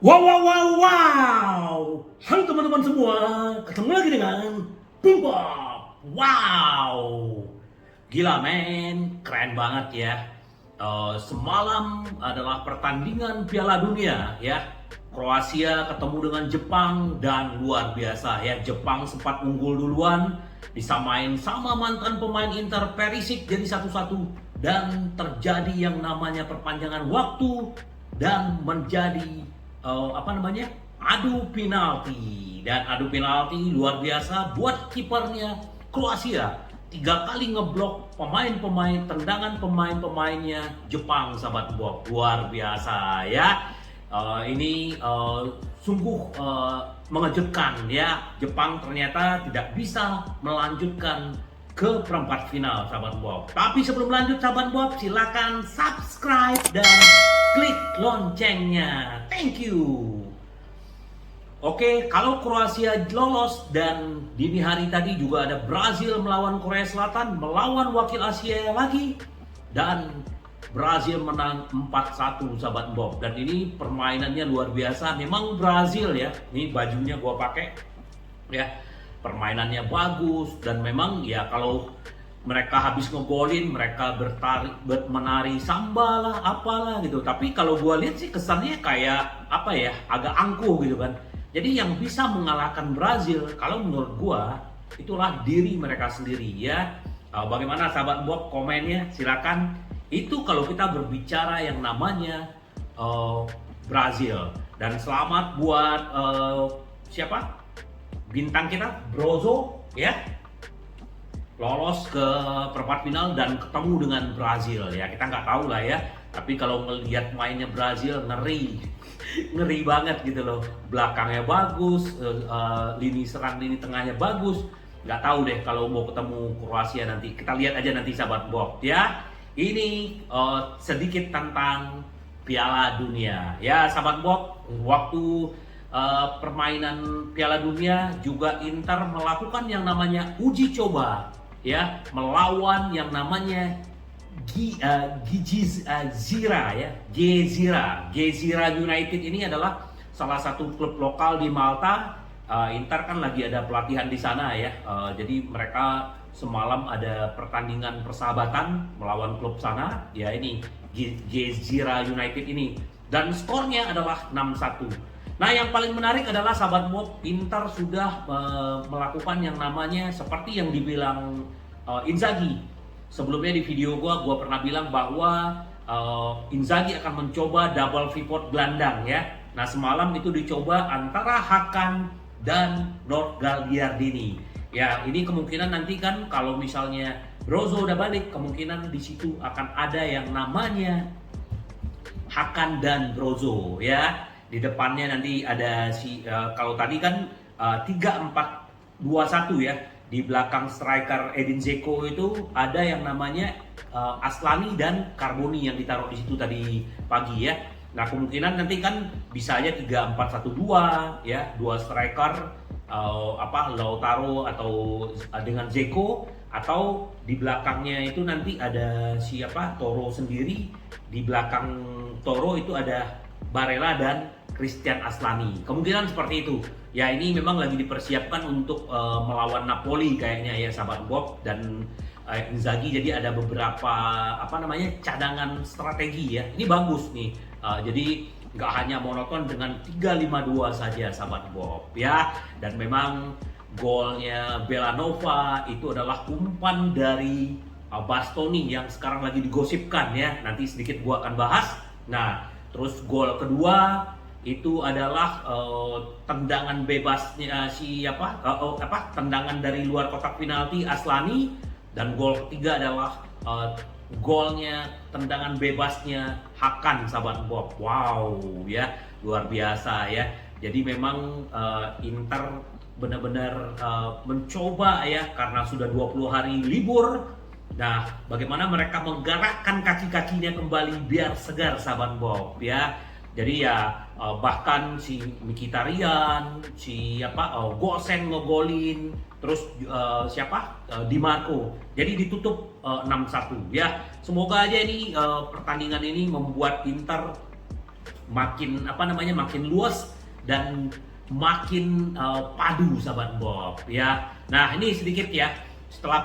Wow, wow, wow, wow. Halo teman-teman semua, ketemu lagi dengan Bung Bob. Wow, gila men, keren banget ya. Semalam adalah pertandingan Piala Dunia ya. Kroasia ketemu dengan Jepang dan luar biasa ya. Jepang sempat unggul duluan, disamain sama mantan pemain Inter Perisic jadi 1-1 dan terjadi yang namanya perpanjangan waktu dan menjadi adu penalti, dan adu penalti luar biasa buat kipernya Kroasia, 3 kali ngeblok tendangan pemain-pemainnya Jepang, sahabat Bob. Luar biasa ya. Ini sungguh mengejutkan ya. Jepang ternyata tidak bisa melanjutkan ke perempat final, sahabat Bob. Tapi sebelum lanjut, sahabat Bob, silakan subscribe dan klik loncengnya. Thank you. Oke, kalau Kroasia lolos dan dini hari tadi juga ada Brazil melawan Korea Selatan, melawan wakil Asia lagi, dan Brazil menang 4-1, sahabat Bob. Dan ini permainannya luar biasa. Memang Brazil ya, ini bajunya gua pakai ya, permainannya bagus, dan memang ya kalau mereka habis ngegolin mereka menari samba lah apalah gitu. Tapi kalau gua lihat sih kesannya kayak apa ya, agak angkuh gitu kan. Jadi yang bisa mengalahkan Brazil kalau menurut gua itulah diri mereka sendiri ya. Bagaimana sahabat Bob, komennya silakan. Itu kalau kita berbicara yang namanya Brazil. Dan selamat buat siapa bintang kita, Brozo ya, lolos ke perempat final dan ketemu dengan Brazil ya. Kita nggak tahu lah ya, tapi kalau melihat mainnya Brazil ngeri ngeri banget gitu loh. Belakangnya bagus, lini serang, lini tengahnya bagus. Nggak tahu deh kalau mau ketemu Kroasia nanti. Kita lihat aja nanti, sahabat Bob ya. Ini sedikit tentang Piala Dunia ya, sahabat Bob. Waktu permainan Piala Dunia juga Inter melakukan yang namanya uji coba ya, melawan yang namanya Gezira ya, Gezira United. Ini adalah salah satu klub lokal di Malta. Inter kan lagi ada pelatihan di sana ya. Jadi mereka semalam ada pertandingan persahabatan melawan klub sana ya, ini Gezira United ini, dan skornya adalah 6-1. Nah, yang paling menarik adalah sahabat Bob, Inter sudah melakukan yang namanya seperti yang dibilang Inzaghi. Sebelumnya di video gua pernah bilang bahwa Inzaghi akan mencoba double pivot gelandang ya. Nah, semalam itu dicoba antara Hakan dan Lord Gagliardini. Ya, ini kemungkinan nanti kan kalau misalnya Brozo udah balik, kemungkinan di situ akan ada yang namanya Hakan dan Brozo ya. Di depannya nanti ada kalau tadi kan 3-4-2-1 ya. Di belakang striker Edin Dzeko itu ada yang namanya Aslani dan Carboni yang ditaruh di situ tadi pagi ya. Nah, kemungkinan nanti kan bisa aja 3-4-1-2 ya, 2 striker Lautaro atau dengan Dzeko, atau di belakangnya itu nanti ada siapa, Toro sendiri. Di belakang Toro itu ada Barella dan Christian Aslani. Kemungkinan seperti itu. Ya, ini memang lagi dipersiapkan untuk melawan Napoli kayaknya ya, sahabat Bob. Dan Inzaghi jadi ada beberapa cadangan strategi ya. Ini bagus nih. Jadi nggak hanya monoton dengan 3-5-2 saja, sahabat Bob ya. Dan memang golnya Belanova itu adalah umpan dari Bastoni yang sekarang lagi digosipkan ya. Nanti sedikit gua akan bahas. Nah, terus gol kedua itu adalah tendangan bebasnya tendangan dari luar kotak penalti Aslani, dan gol ketiga adalah golnya tendangan bebasnya Hakan, sahabat Bob. Wow ya, luar biasa ya. Jadi memang Inter benar-benar mencoba ya, karena sudah 20 hari libur. Nah, bagaimana mereka menggerakkan kaki-kakinya kembali biar segar, sahabat Bob ya. Jadi ya bahkan si Mkhitaryan, Gosen ngegolin, terus Di Marco. Jadi ditutup 6-1 ya. Semoga aja ini pertandingan ini membuat Inter makin makin luas dan makin padu sahabat Bob ya. Nah, ini sedikit ya. Setelah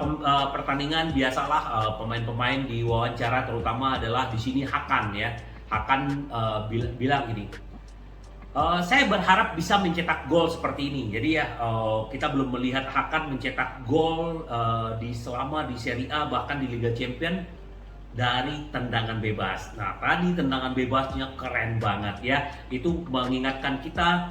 pertandingan biasalah pemain-pemain diwawancara, terutama adalah di sini Hakan ya. Hakan bilang gini, saya berharap bisa mencetak gol seperti ini. Jadi ya kita belum melihat Hakan mencetak gol selama di Serie A, bahkan di Liga Champions dari tendangan bebas. Nah, tadi tendangan bebasnya keren banget ya. Itu mengingatkan kita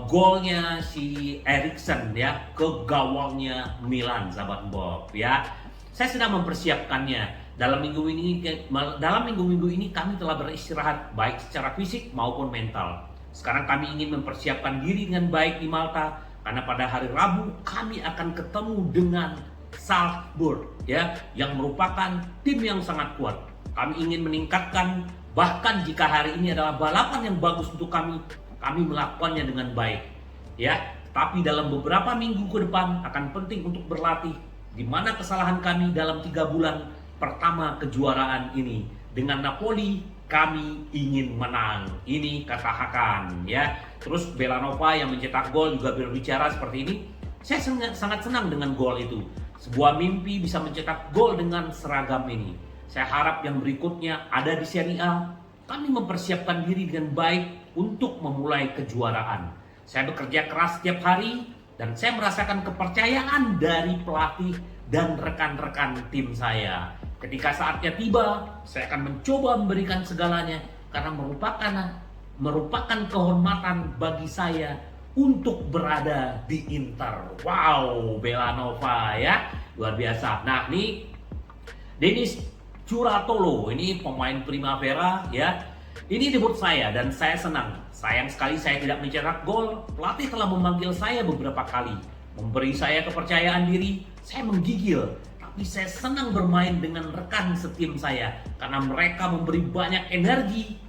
golnya si Eriksen ya ke gawangnya Milan sahabat Bob ya. Saya sedang mempersiapkannya. Dalam minggu-minggu ini kami telah beristirahat baik secara fisik maupun mental. Sekarang kami ingin mempersiapkan diri dengan baik di Malta karena pada hari Rabu kami akan ketemu dengan Salzburg ya, yang merupakan tim yang sangat kuat. Kami ingin meningkatkan, bahkan jika hari ini adalah balapan yang bagus untuk kami melakukannya dengan baik ya. Tapi dalam beberapa minggu ke depan akan penting untuk berlatih, di mana kesalahan kami dalam 3 bulan pertama kejuaraan ini. Dengan Napoli kami ingin menang, ini kata Hakan ya. Terus Belanova yang mencetak gol juga berbicara seperti ini. Saya sangat senang dengan gol itu. Sebuah mimpi bisa mencetak gol dengan seragam ini. Saya harap yang berikutnya ada di Serie A. Kami mempersiapkan diri dengan baik untuk memulai kejuaraan. Saya bekerja keras setiap hari dan saya merasakan kepercayaan dari pelatih dan rekan-rekan tim saya. Ketika saatnya tiba, saya akan mencoba memberikan segalanya karena merupakan kehormatan bagi saya untuk berada di Inter. Wow, Belanova ya, luar biasa. Nah, ini Denis Curatolo, ini pemain Primavera ya. Ini debut saya dan saya senang. Sayang sekali saya tidak mencetak gol. Pelatih telah memanggil saya beberapa kali, memberi saya kepercayaan diri. Saya menggigil, tapi saya senang bermain dengan rekan setim saya karena mereka memberi banyak energi.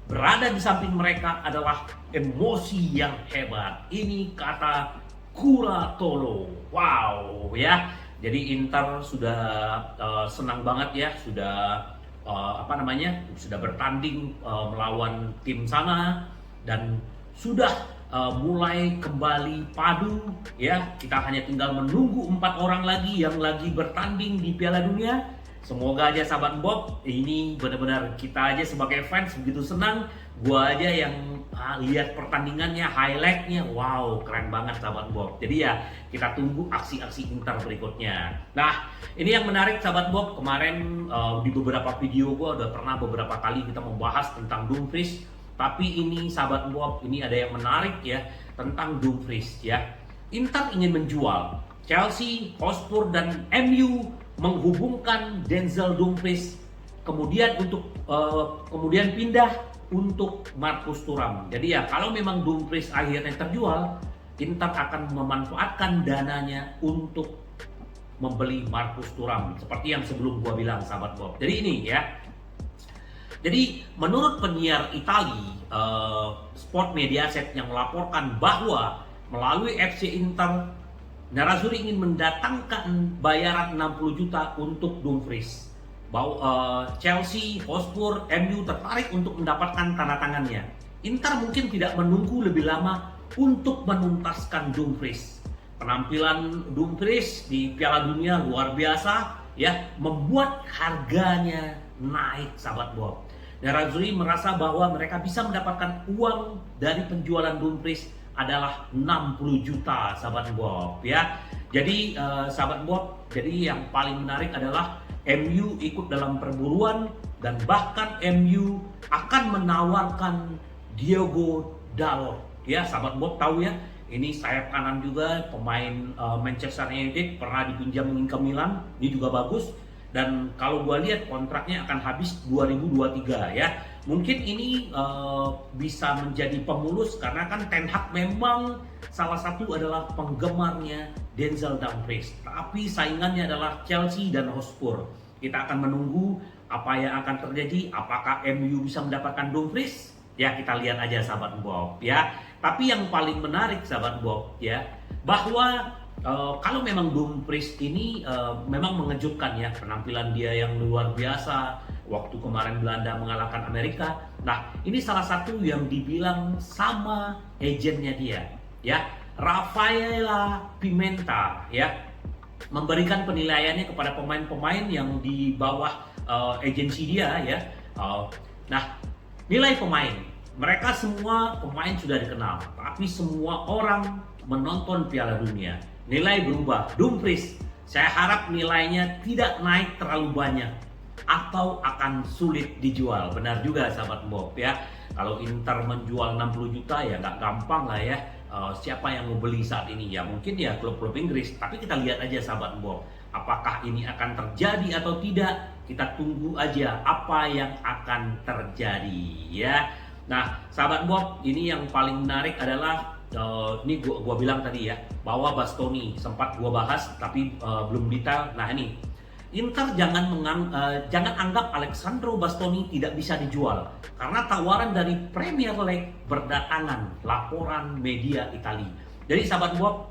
Berada di samping mereka adalah emosi yang hebat. Ini kata Curatolo. Wow ya. Jadi Inter sudah senang banget ya, sudah sudah bertanding melawan tim sana dan sudah mulai kembali padu ya. Kita hanya tinggal menunggu 4 orang lagi yang lagi bertanding di Piala Dunia. Semoga aja sahabat Bob, ini benar-benar kita aja sebagai fans begitu senang. Gua aja yang lihat pertandingannya, highlightnya, wow keren banget sahabat Bob. Jadi ya kita tunggu aksi-aksi Inter berikutnya. Nah, ini yang menarik sahabat Bob, kemarin di beberapa video gua udah pernah beberapa kali kita membahas tentang Dumfries. Tapi ini sahabat Bob, ini ada yang menarik ya tentang Dumfries ya. Inter ingin menjual, Chelsea, Hotspur dan MU menghubungkan Denzel Dumfries kemudian pindah untuk Marcus Thuram. Jadi ya kalau memang Dumfries akhirnya terjual, Inter akan memanfaatkan dananya untuk membeli Marcus Thuram seperti yang sebelum gua bilang sahabat Bob. Jadi ini ya. Jadi menurut penyiar Itali Sport Mediaset yang melaporkan bahwa melalui FC Inter, Nerazzurri ingin mendatangkan bayaran 60 juta untuk Dumfries. Chelsea, Hotspur, MU tertarik untuk mendapatkan tanda tangannya. Inter mungkin tidak menunggu lebih lama untuk menuntaskan Dumfries. Penampilan Dumfries di Piala Dunia luar biasa ya, membuat harganya naik sahabat Bob. Nerazzurri merasa bahwa mereka bisa mendapatkan uang dari penjualan Dumfries adalah 60 juta sahabat Bob ya. Jadi sahabat Bob, jadi yang paling menarik adalah MU ikut dalam perburuan dan bahkan MU akan menawarkan Diogo Dalot ya. Sahabat Bob tahu ya, ini sayap kanan juga pemain Manchester United, pernah dipinjam ke Milan, ini juga bagus. Dan kalau gua lihat kontraknya akan habis 2023 ya. Mungkin ini bisa menjadi pemulus karena kan Ten Hag memang salah satu adalah penggemarnya Denzel Dumfries. Tapi saingannya adalah Chelsea dan Hotspur. Kita akan menunggu apa yang akan terjadi. Apakah MU bisa mendapatkan Dumfries? Ya kita lihat aja sahabat Bob ya. Tapi yang paling menarik sahabat Bob ya, bahwa kalau memang Dumfries ini memang mengejutkan ya, penampilan dia yang luar biasa, waktu kemarin Belanda mengalahkan Amerika. Nah, ini salah satu yang dibilang sama agennya dia, ya, Rafaela Pimenta, ya, memberikan penilaiannya kepada pemain-pemain yang di bawah agensi dia, ya. Nah, nilai pemain, mereka semua pemain sudah dikenal, tapi semua orang menonton Piala Dunia. Nilai berubah. Dumfries, saya harap nilainya tidak naik terlalu banyak atau akan sulit dijual. Benar juga sahabat Bob, ya. Kalau Inter menjual 60 juta ya nggak gampang lah, ya. Siapa yang mau beli saat ini? Ya mungkin ya klub-klub Inggris. Tapi kita lihat aja sahabat Bob, apakah ini akan terjadi atau tidak? Kita tunggu aja apa yang akan terjadi, ya. Nah, sahabat Bob, ini yang paling menarik adalah ini gua bilang tadi ya, bahwa Bastoni sempat gua bahas tapi belum detail. Nah, ini Inter jangan anggap Alessandro Bastoni tidak bisa dijual karena tawaran dari Premier League berdatangan, laporan media Italia. Jadi sahabat Bob,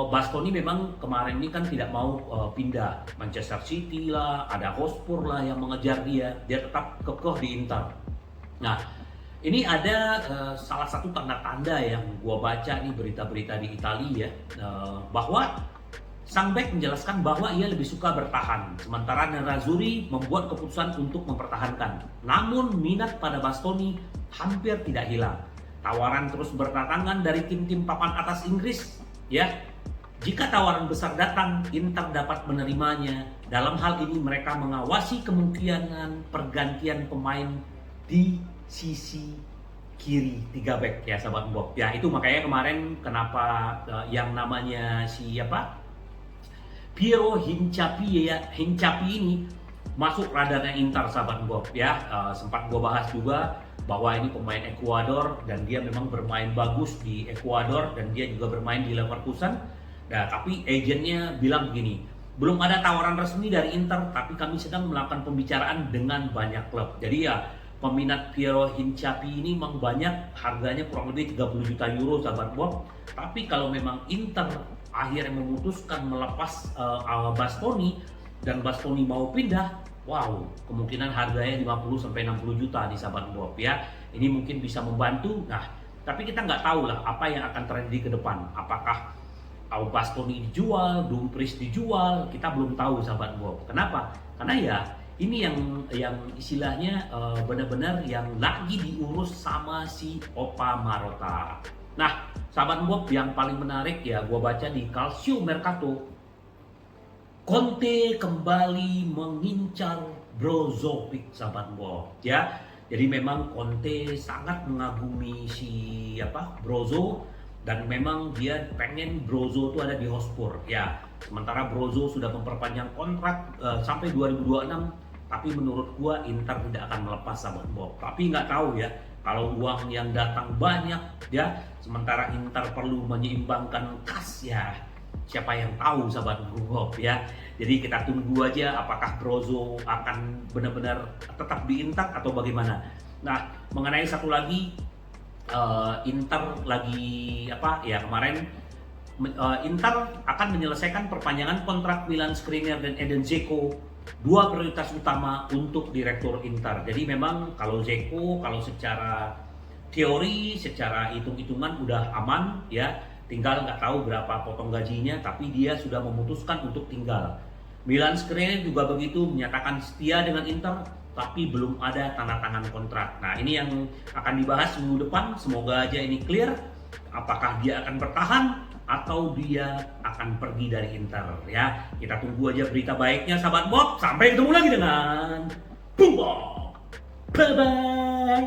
Bastoni memang kemarin ini kan tidak mau pindah. Manchester City lah, ada Hotspur lah yang mengejar dia tetap kekeh di Inter. Nah, ini ada salah satu tanda-tanda yang gua baca nih berita-berita di Italia, ya, bahwa sang bek menjelaskan bahwa ia lebih suka bertahan, sementara Nerazzurri membuat keputusan untuk mempertahankan. Namun minat pada Bastoni hampir tidak hilang. Tawaran terus berdatangan dari tim-tim papan atas Inggris, ya. Jika tawaran besar datang, Inter dapat menerimanya. Dalam hal ini mereka mengawasi kemungkinan pergantian pemain di sisi kiri 3 back, ya sahabat Bob. Ya itu makanya kemarin kenapa yang namanya siapa? Piero Hincapié, ya, Hincapié ini masuk radarnya Inter sahabat Bob, ya. Sempat gua bahas juga bahwa ini pemain Ekuador dan dia memang bermain bagus di Ekuador dan dia juga bermain di Leverkusen. Nah, tapi agennya bilang begini, belum ada tawaran resmi dari Inter, tapi kami sedang melakukan pembicaraan dengan banyak klub. Jadi ya peminat Piero Hincapié ini memang banyak, harganya kurang lebih 30 juta euro sahabat Bob. Tapi kalau memang Inter akhirnya memutuskan melepas Bastoni dan Bastoni mau pindah, wow, kemungkinan harganya 50-60 juta di sahabat Bob, ya. Ini mungkin bisa membantu. Nah, tapi kita nggak tahu lah apa yang akan terjadi ke depan. Apakah Bastoni dijual, Dumfries dijual, kita belum tahu sahabat Bob. Kenapa? Karena ya ini yang istilahnya benar-benar yang lagi diurus sama si Opa Marotta. Nah, sahabat Bob, yang paling menarik ya gua baca di Calcio Mercato, Conte kembali mengincar Brozovic sahabat Bob, ya. Jadi memang Conte sangat mengagumi si Brozo, dan memang dia pengen Brozo itu ada di Hotspur, ya. Sementara Brozo sudah memperpanjang kontrak sampai 2026, tapi menurut gua Inter tidak akan melepas sahabat Bob. Tapi nggak tahu ya, kalau uang yang datang banyak, ya, sementara Inter perlu menyeimbangkan kas, ya, siapa yang tahu sahabat Bob, ya. Jadi kita tunggu aja apakah Brozo akan benar-benar tetap di Inter atau bagaimana. Nah, mengenai satu lagi, Inter lagi kemarin Inter akan menyelesaikan perpanjangan kontrak Milan Skriniar dan Edin Dzeko, dua prioritas utama untuk direktur Inter. Jadi memang kalau Dzeko, kalau secara teori, secara hitung-hitungan udah aman, ya, tinggal nggak tahu berapa potong gajinya, tapi dia sudah memutuskan untuk tinggal. Milan Skriniar juga begitu, menyatakan setia dengan Inter, tapi belum ada tanda tangan kontrak. Nah, ini yang akan dibahas minggu depan. Semoga aja ini clear. Apakah dia akan bertahan atau dia akan pergi dari Inter, ya. Kita tunggu aja berita baiknya sahabat Bob. Sampai ketemu lagi dengan Boom Bob. Bye bye.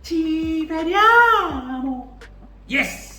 Ci vediamo. Yes.